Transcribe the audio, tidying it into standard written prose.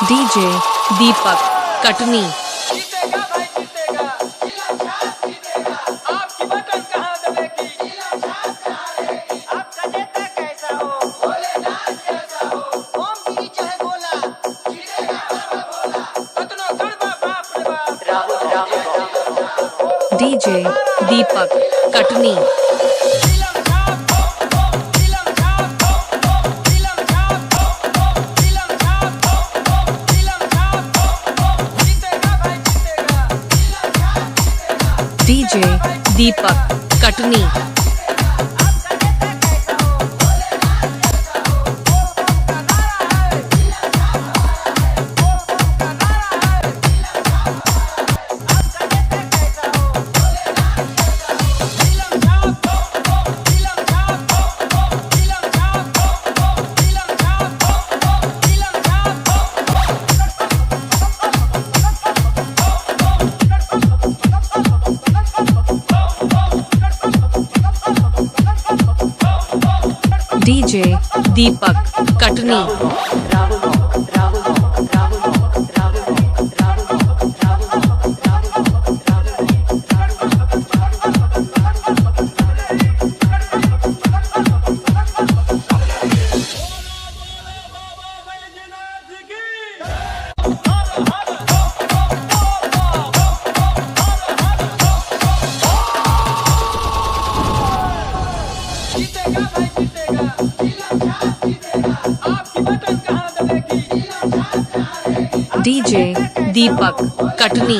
DJ दीपक कटनी। जीतेगा भाई जीतेगा, आपकी बटन कहाँ दबेगी, आपका नेता कैसा हो, ओम गिरी चाहे गोला, कतनो कड़वा बाप रे बाप। डीजे दीपक कटनी। फिल्म छाप, फिल्म छाप, फिल्म छाप, फिल्म छाप, फिल्म छाप, जीतेगा भाई जीतेगा, डीजे दीपक कटनी। आपका नेता कैसा हो, डीजे दीपक कटनी। जीतेगा भाई जीतेगा, आपकी बटन कहाँ दबेगी, डीजे दीपक कटनी।